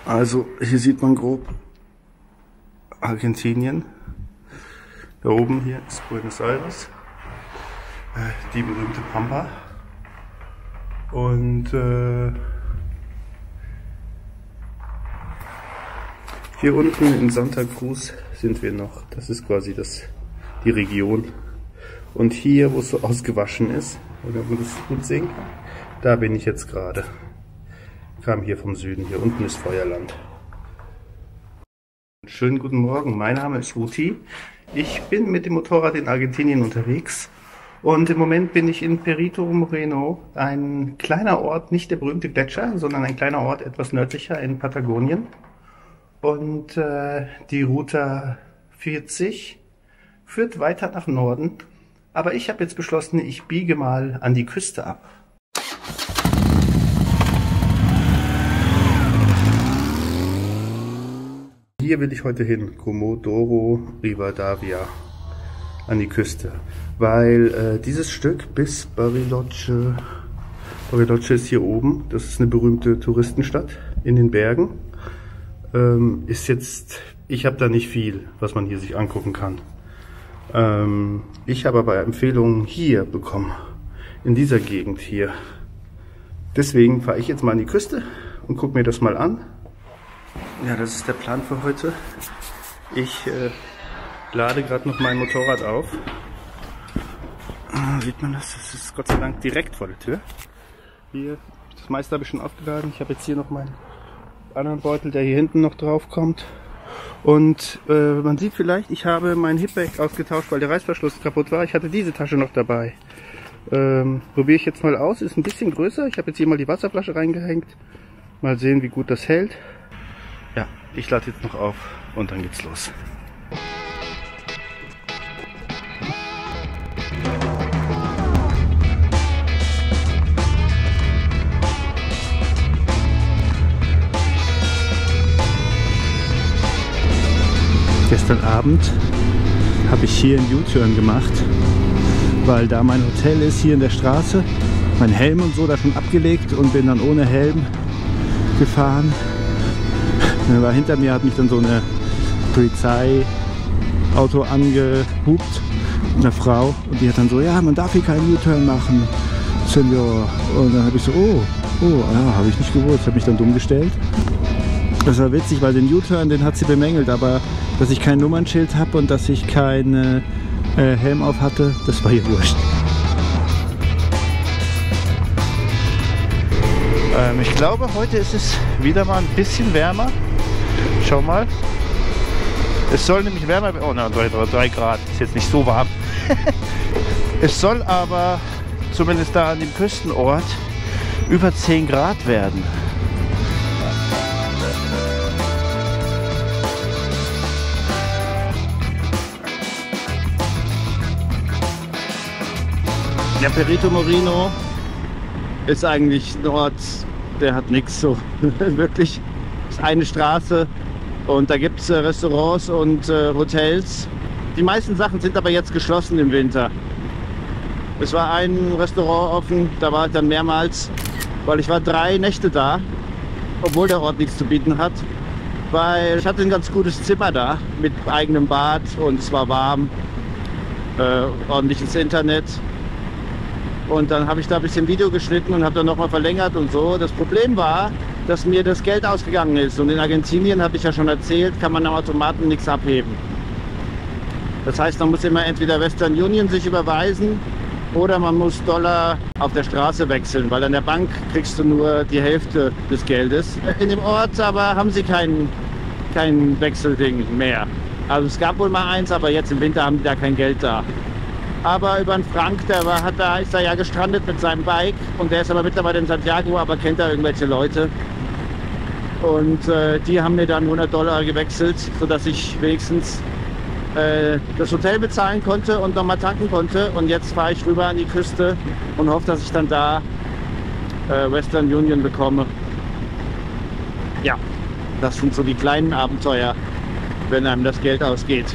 Also hier sieht man grob Argentinien. Da oben hier ist Buenos Aires, die berühmte Pampa. Und hier unten in Santa Cruz sind wir noch. Das ist quasi die Region. Und hier, wo es so ausgewaschen ist, oder wo man das gut sehen kann, da bin ich jetzt gerade. Ich kam hier vom Süden. Hier unten ist Feuerland. Schönen guten Morgen, mein Name ist Ruti. Ich bin mit dem Motorrad in Argentinien unterwegs und im Moment bin ich in Perito Moreno, ein kleiner Ort, nicht der berühmte Gletscher, sondern ein kleiner Ort etwas nördlicher in Patagonien. Und die Route 40 führt weiter nach Norden, aber ich habe jetzt beschlossen, ich biege mal an die Küste ab. Hier will ich heute hin, Comodoro Rivadavia, an die Küste, weil dieses Stück bis Bariloche ist hier oben, das ist eine berühmte Touristenstadt in den Bergen, ist jetzt, ich habe da nicht viel, was man hier sich angucken kann. Ich habe aber Empfehlungen hier bekommen, in dieser Gegend hier. Deswegen fahre ich jetzt mal an die Küste und gucke mir das mal an. Ja, das ist der Plan für heute. Ich lade gerade noch mein Motorrad auf. Sieht man das? Das ist Gott sei Dank direkt vor der Tür. Hier, das meiste habe ich schon aufgeladen. Ich habe jetzt hier noch meinen anderen Beutel, der hier hinten noch drauf kommt. Und man sieht vielleicht, ich habe meinen Hipbag ausgetauscht, weil der Reißverschluss kaputt war. Ich hatte diese Tasche noch dabei. Probiere ich jetzt mal aus. Ist ein bisschen größer. Ich habe jetzt hier mal die Wasserflasche reingehängt. Mal sehen, wie gut das hält. Ja, ich lade jetzt noch auf und dann geht's los. Gestern Abend habe ich hier einen U-Turn gemacht, weil da mein Hotel ist, hier in der Straße. Mein Helm und so da schon abgelegt und bin dann ohne Helm gefahren. War hinter mir, hat mich dann so eine Polizeiauto angehupt, eine Frau, und die hat dann so, ja, man darf hier keinen U-Turn machen, Senior. Und dann habe ich so, ja, habe ich nicht gewusst, habe mich dann dumm gestellt. Das war witzig, weil den U-Turn, den hat sie bemängelt, aber dass ich kein Nummernschild habe und dass ich keinen Helm auf hatte, das war ihr wurscht. Ich glaube, heute ist es wieder mal ein bisschen wärmer. Schau mal. Es soll nämlich wärmer werden. Oh nein, 3 Grad. Ist jetzt nicht so warm. Es soll aber, zumindest da an dem Küstenort, über 10 Grad werden. Der Perito Moreno ist eigentlich ein Ort, der hat nichts so wirklich. Es ist eine Straße und da gibt es Restaurants und Hotels. Die meisten Sachen sind aber jetzt geschlossen im Winter. Es war ein Restaurant offen, da war ich dann mehrmals, weil ich war 3 Nächte da, obwohl der Ort nichts zu bieten hat. Weil ich hatte ein ganz gutes Zimmer da mit eigenem Bad und es war warm, ordentliches Internet. Und dann habe ich da ein bisschen Video geschnitten und habe dann nochmal verlängert und so. Das Problem war, dass mir das Geld ausgegangen ist. Und in Argentinien, habe ich ja schon erzählt, kann man am Automaten nichts abheben. Das heißt, man muss immer entweder Western Union sich überweisen oder man muss Dollar auf der Straße wechseln, weil an der Bank kriegst du nur die Hälfte des Geldes. In dem Ort aber haben sie kein Wechselding mehr. Also es gab wohl mal eins, aber jetzt im Winter haben die da kein Geld da. Aber über einen Frank, ist er ja gestrandet mit seinem Bike und der ist aber mittlerweile in Santiago, aber kennt da irgendwelche Leute. Und die haben mir dann 100 Dollar gewechselt, sodass ich wenigstens das Hotel bezahlen konnte und nochmal tanken konnte. Und jetzt fahre ich rüber an die Küste und hoffe, dass ich dann da Western Union bekomme. Ja, das sind so die kleinen Abenteuer, wenn einem das Geld ausgeht.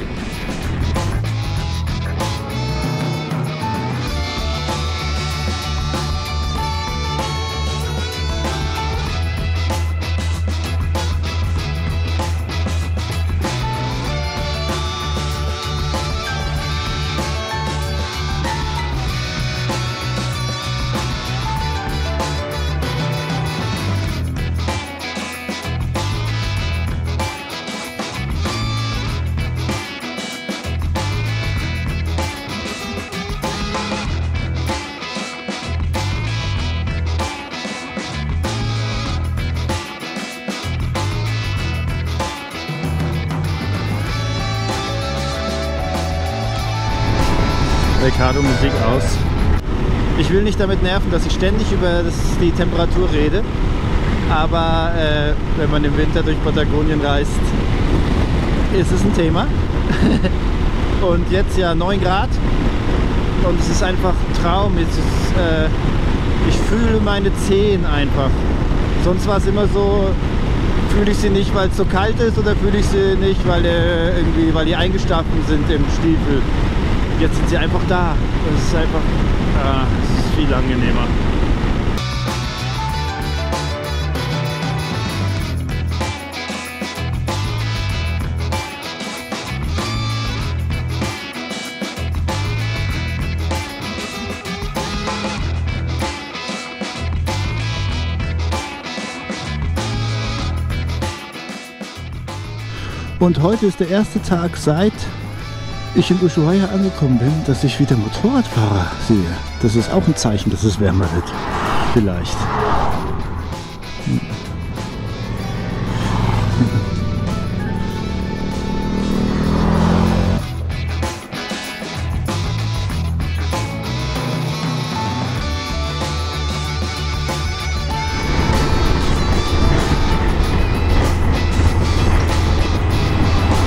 Ricardo Musik aus. Ich will nicht damit nerven, dass ich ständig über die Temperatur rede, aber wenn man im Winter durch Patagonien reist, ist es ein Thema. Und jetzt ja 9 Grad und es ist einfach ein Traum. Ich fühle meine Zehen einfach. Sonst war es immer so, fühle ich sie nicht, weil es so kalt ist, oder fühle ich sie nicht, weil die eingestaffen sind im Stiefel. Jetzt sind sie einfach da. Das ist einfach, es ist viel angenehmer. Und heute ist der erste Tag, seit ich in Ushuaia angekommen bin, dass ich wieder Motorradfahrer sehe. Das ist auch ein Zeichen, dass es wärmer wird. Vielleicht.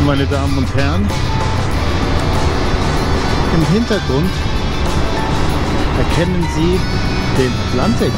Meine Damen und Herren, im Hintergrund erkennen Sie den Atlantik.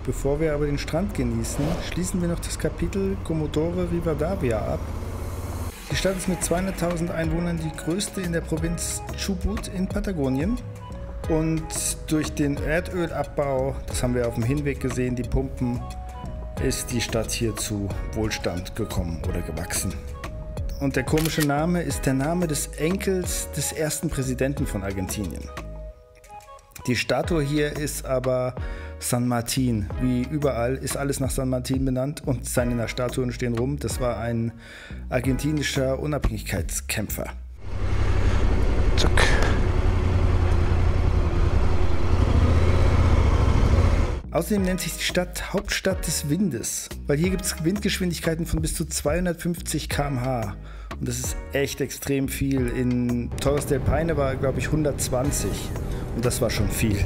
Bevor wir aber den Strand genießen, schließen wir noch das Kapitel Comodoro Rivadavia ab. Die Stadt ist mit 200.000 Einwohnern die größte in der Provinz Chubut in Patagonien. Und durch den Erdölabbau, das haben wir auf dem Hinweg gesehen, die Pumpen, ist die Stadt hier zu Wohlstand gekommen oder gewachsen. Und der komische Name ist der Name des Enkels des ersten Präsidenten von Argentinien. Die Statue hier ist aber San Martin. Wie überall ist alles nach San Martin benannt und seine Statuen stehen rum. Das war ein argentinischer Unabhängigkeitskämpfer. Zack. Außerdem nennt sich die Stadt Hauptstadt des Windes, weil hier gibt es Windgeschwindigkeiten von bis zu 250 km/h. Und das ist echt extrem viel. In Torres del Paine war, glaube ich, 120. Und das war schon viel.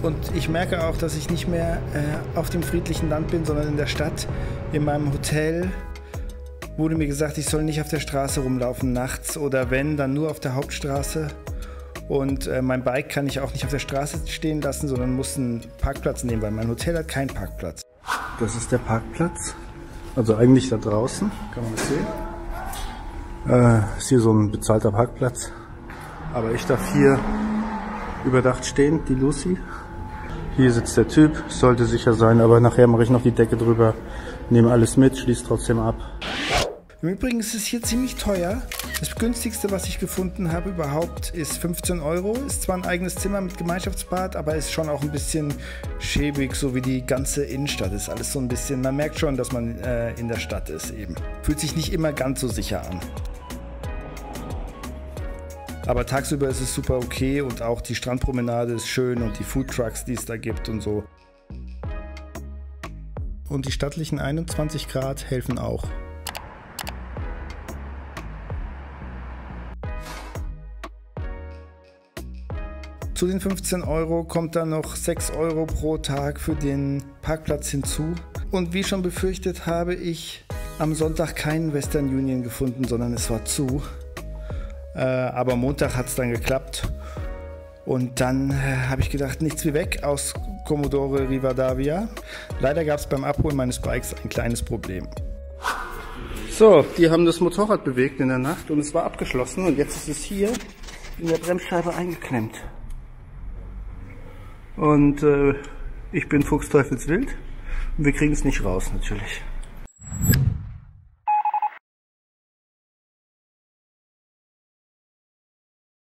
Und ich merke auch, dass ich nicht mehr auf dem friedlichen Land bin, sondern in der Stadt. In meinem Hotel wurde mir gesagt, ich soll nicht auf der Straße rumlaufen nachts oder wenn, dann nur auf der Hauptstraße. Und mein Bike kann ich auch nicht auf der Straße stehen lassen, sondern muss einen Parkplatz nehmen, weil mein Hotel hat keinen Parkplatz. Das ist der Parkplatz, also eigentlich da draußen, kann man das sehen. Ist hier so ein bezahlter Parkplatz, aber ich darf hier überdacht stehen, die Lucy. Hier sitzt der Typ, sollte sicher sein, aber nachher mache ich noch die Decke drüber, nehme alles mit, schließe trotzdem ab. Im Übrigen ist es hier ziemlich teuer. Das günstigste, was ich gefunden habe überhaupt, ist 15 Euro. Ist zwar ein eigenes Zimmer mit Gemeinschaftsbad, aber ist schon auch ein bisschen schäbig, so wie die ganze Innenstadt. Ist alles so ein bisschen, man merkt schon, dass man in der Stadt ist eben. Fühlt sich nicht immer ganz so sicher an. Aber tagsüber ist es super okay und auch die Strandpromenade ist schön und die Foodtrucks, die es da gibt und so. Und die stattlichen 21 Grad helfen auch. Zu den 15 Euro kommt dann noch 6 Euro pro Tag für den Parkplatz hinzu. Und wie schon befürchtet, habe ich am Sonntag keinen Western Union gefunden, sondern es war zu. Aber Montag hat es dann geklappt. Und dann habe ich gedacht, nichts wie weg aus Comodoro Rivadavia. Leider gab es beim Abholen meines Bikes ein kleines Problem. So, die haben das Motorrad bewegt in der Nacht und es war abgeschlossen. Und jetzt ist es hier in der Bremsscheibe eingeklemmt. Und ich bin fuchsteufelswild und wir kriegen es nicht raus natürlich.